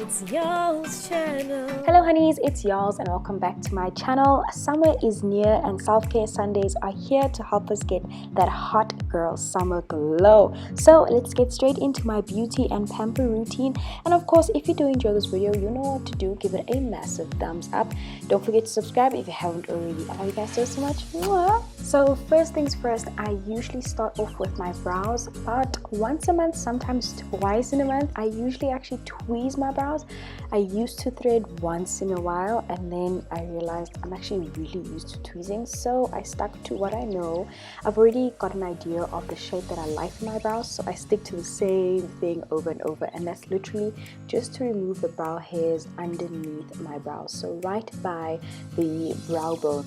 It's Yolz channel. Hello honeys, it's Yolz and welcome back to my channel. Summer is near and self-care Sundays are here to help us get that hot girl summer glow. So let's get straight into my beauty and pamper routine. And of course, if you do enjoy this video, you know what to do. Give it a massive thumbs up. Don't forget to subscribe if you haven't already. I love you guys so much. Mwah. So first things first, I usually start off with my brows about once a month, sometimes twice in a month. I usually actually tweeze my brows. I used to thread once in a while, and then I realized I'm actually really used to tweezing, so I stuck to what I know. I've already got an idea of the shape that I like for my brows, so I stick to the same thing over and over, and that's literally just to remove the brow hairs underneath my brows, so right by the brow bone.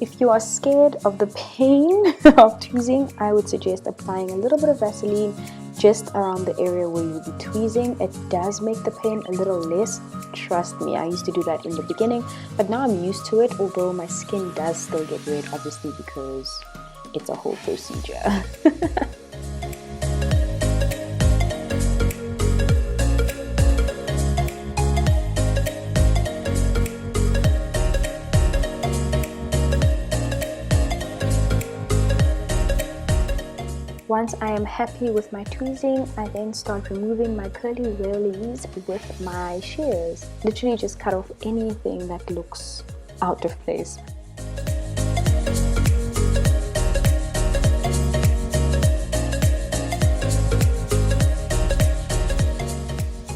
If you are scared of the pain of tweezing, I would suggest applying a little bit of Vaseline just around the area where you'll be tweezing. It does make the pain a little less. Trust me, I used to do that in the beginning, but now I'm used to it, although my skin does still get red, obviously, because it's a whole procedure. Once I am happy with my tweezing, I then start removing my curly whirlies with my shears. Literally just cut off anything that looks out of place.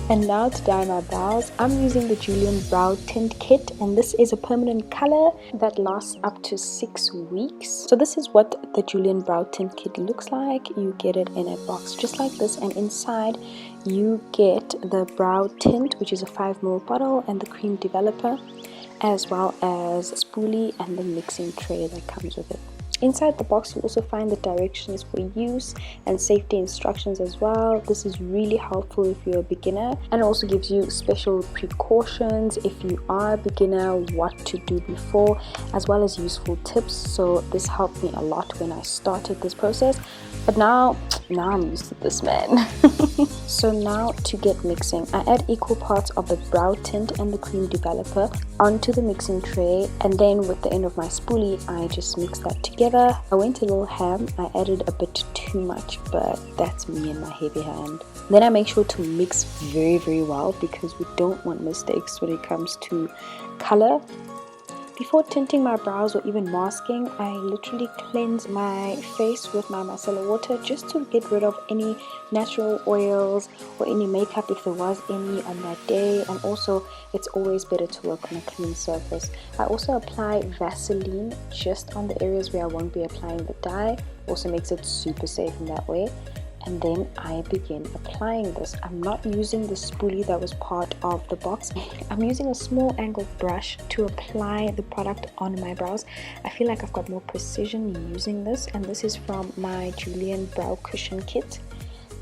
And now to dye my brows, I'm using the Julian Brow Tint Kit, and this is a permanent color that lasts up to 6 weeks. So this is what the Julian Brow Tint Kit looks like. You get it in a box just like this, and inside you get the brow tint, which is a 5ml bottle, and the cream developer, as well as a spoolie and the mixing tray that comes with it. Inside the box you also find the directions for use and safety instructions as well. This is really helpful if you're a beginner, and it also gives you special precautions if you are a beginner, what to do before, as well as useful tips. So this helped me a lot when I started this process, but now I'm used to this, man. So now to get mixing, I add equal parts of the brow tint and the cream developer onto the mixing tray, and then with the end of my spoolie I just mix that together. I went a little ham, I added a bit too much, but that's me and my heavy hand. Then I make sure to mix very well, because we don't want mistakes when it comes to color. Before tinting my brows or even masking, I literally cleanse my face with my micellar water just to get rid of any natural oils or any makeup if there was any on that day. And also it's always better to work on a clean surface. I also apply Vaseline just on the areas where I won't be applying the dye. Also makes it super safe in that way. And then I begin applying this. I'm not using the spoolie that was part of the box. I'm using a small angled brush to apply the product on my brows. I feel like I've got more precision using this, and this is from my Julian Brow Cushion Kit.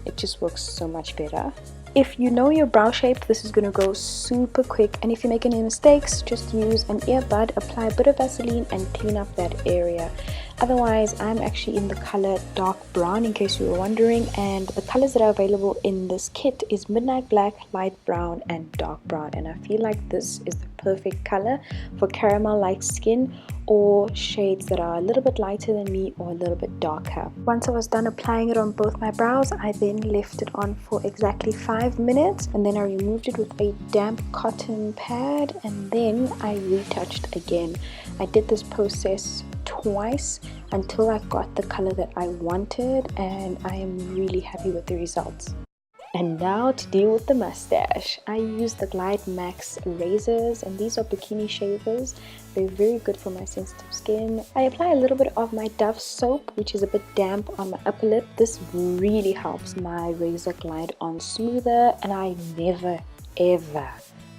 It just works so much better. If you know your brow shape, this is going to go super quick, and if you make any mistakes, just use an earbud, apply a bit of Vaseline and clean up that area. Otherwise, I'm actually in the color dark brown, in case you were wondering, and the colors that are available in this kit is midnight black, light brown and dark brown, and I feel like this is the perfect color for caramel like skin or shades that are a little bit lighter than me or a little bit darker. Once I was done applying it on both my brows, I then left it on for exactly 5 minutes, and then I removed it with a damp cotton pad, and then I retouched again. I did this process twice until I got the color that I wanted, and I am really happy with the results. And now to deal with the mustache, I use the Glide Max razors, and these are bikini shavers. They're very good for my sensitive skin. I apply a little bit of my Dove soap, which is a bit damp, on my upper lip. This really helps my razor glide on smoother, and I never ever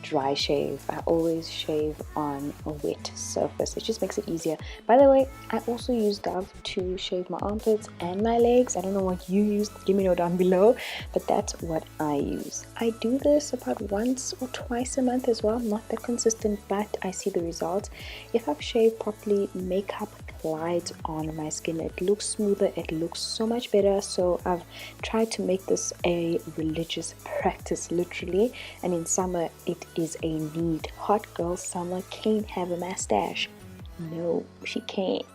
dry shave. I always shave on a wet surface. It just makes it easier. By the way, I also use Dove to shave my armpits and my legs. I don't know what you use, let me know down below, but that's what I use. I do this about once or twice a month as well. Not that consistent, but I see the results. If I've shaved properly, makeup apply it on my skin. It looks smoother, it looks so much better. So I've tried to make this a religious practice, literally. And in summer it is a need. Hot girl summer can't have a mustache. No, she can't.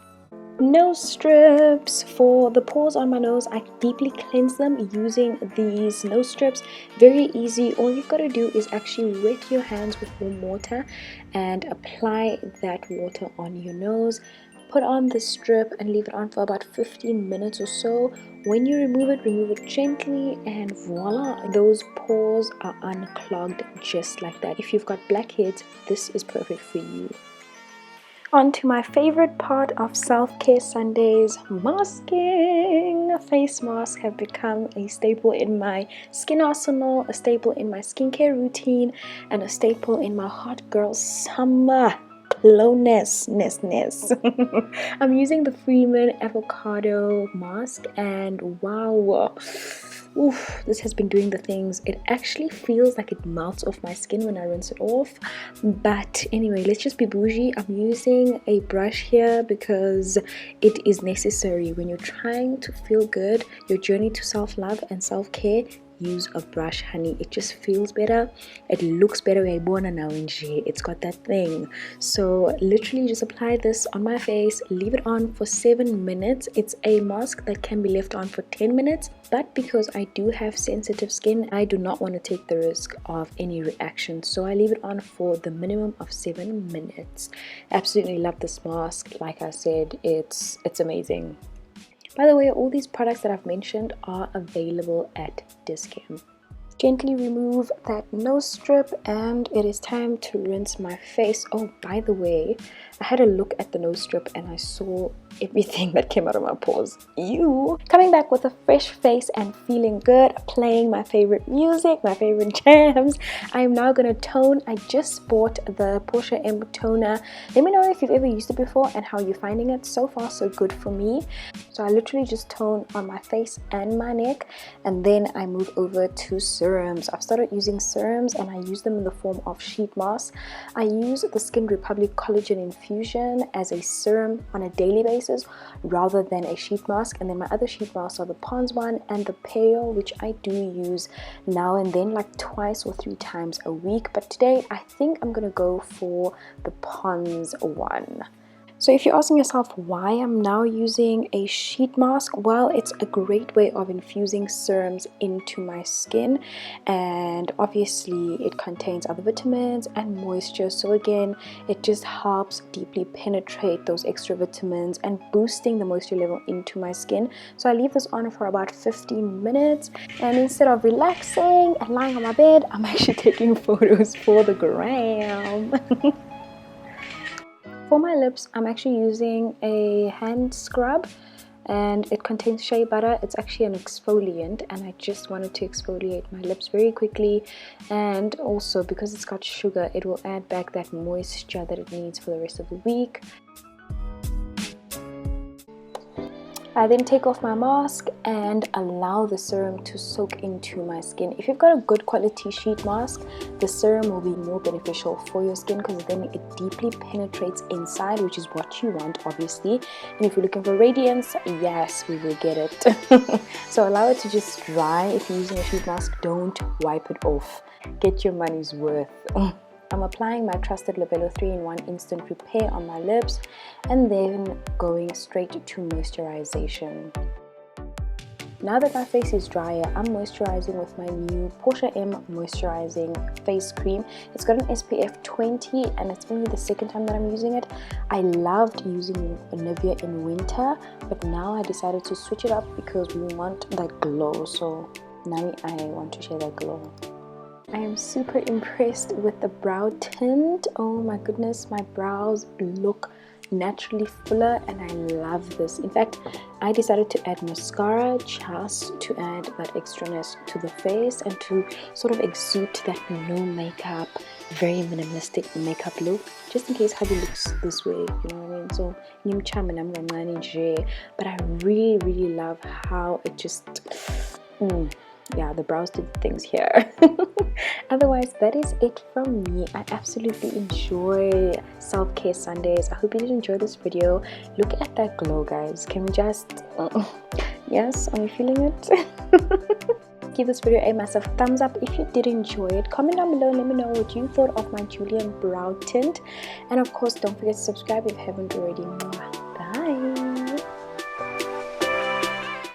Nose strips. For the pores on my nose, I deeply cleanse them using these nose strips. Very easy. All you've got to do is actually wet your hands with warm water and apply that water on your nose. Put on the strip and leave it on for about 15 minutes or so. When you remove it gently, and voila, those pores are unclogged just like that. If you've got blackheads, this is perfect for you. On to my favorite part of self-care Sundays, masking. Face masks have become a staple in my skin arsenal, a staple in my skincare routine, and a staple in my hot girl summer cloness. I'm using the Freeman avocado mask, and wow, oof, this has been doing the things. It actually feels like it melts off my skin when I rinse it off. But anyway, let's just be bougie. I'm using a brush here because it is necessary when you're trying to feel good, your journey to self-love and self-care. Use a brush, honey. It just feels better, it looks better. It's got that thing. So literally just apply this on my face, leave it on for 7 minutes. It's a mask that can be left on for 10 minutes, but because I do have sensitive skin, I do not want to take the risk of any reaction, so I leave it on for the minimum of 7 minutes. Absolutely love this mask. Like I said, it's amazing. By the way, all these products that I've mentioned are available at Discount. Gently remove that nose strip and it is time to rinse my face. Oh, by the way, I had a look at the nose strip and I saw everything that came out of my pores. Ew! Coming back with a fresh face and feeling good, playing my favorite music, my favorite jams. I am now gonna tone. I just bought the Pore M toner. Let me know if you've ever used it before and how you're finding it. So far, so good for me. So I literally just tone on my face and my neck, and then I move over to serums. I've started using serums and I use them in the form of sheet masks. I use the Skin Republic Collagen Infusion as a serum on a daily basis rather than a sheet mask, and then my other sheet masks are the Pond's one and the Pore, which I do use now and then, like twice or 3 times a week. But today I think I'm gonna go for the Pond's one. So if you're asking yourself why I'm now using a sheet mask, well, it's a great way of infusing serums into my skin, and obviously it contains other vitamins and moisture, so again it just helps deeply penetrate those extra vitamins and boosting the moisture level into my skin. So I leave this on for about 15 minutes, and instead of relaxing and lying on my bed, I'm actually taking photos for the gram. For my lips, I'm actually using a hand scrub and it contains shea butter. It's actually an exfoliant and I just wanted to exfoliate my lips very quickly, and also because it's got sugar, it will add back that moisture that it needs for the rest of the week. I then take off my mask and allow the serum to soak into my skin. If you've got a good quality sheet mask, the serum will be more beneficial for your skin because then it deeply penetrates inside, which is what you want, obviously. And if you're looking for radiance, yes, we will get it. So allow it to just dry. If you're using a sheet mask, don't wipe it off. Get your money's worth. I'm applying my trusted Labello 3-in-1 Instant Repair on my lips and then going straight to moisturization. Now that my face is drier, I'm moisturizing with my new Pore M Moisturizing Face Cream. It's got an SPF 20 and it's only the second time that I'm using it. I loved using Nivea in winter, but now I decided to switch it up because we want that glow. So now I want to share that glow. I am super impressed with the brow tint. Oh my goodness, my brows look naturally fuller and I love this. In fact, I decided to add mascara just to add that extraness to the face and to sort of exude that no makeup, very minimalistic makeup look, just in case hubby looks this way, you know what I mean? So but I really love how it just yeah, the brows did things here. Otherwise, that is it from me. I absolutely enjoy self-care Sundays. I hope you did enjoy this video. Look at that glow, guys. Can we just yes, are you feeling it? Give this video a massive thumbs up if you did enjoy it. Comment down below and let me know what you thought of my Julian brow tint, and of course don't forget to subscribe if you haven't already.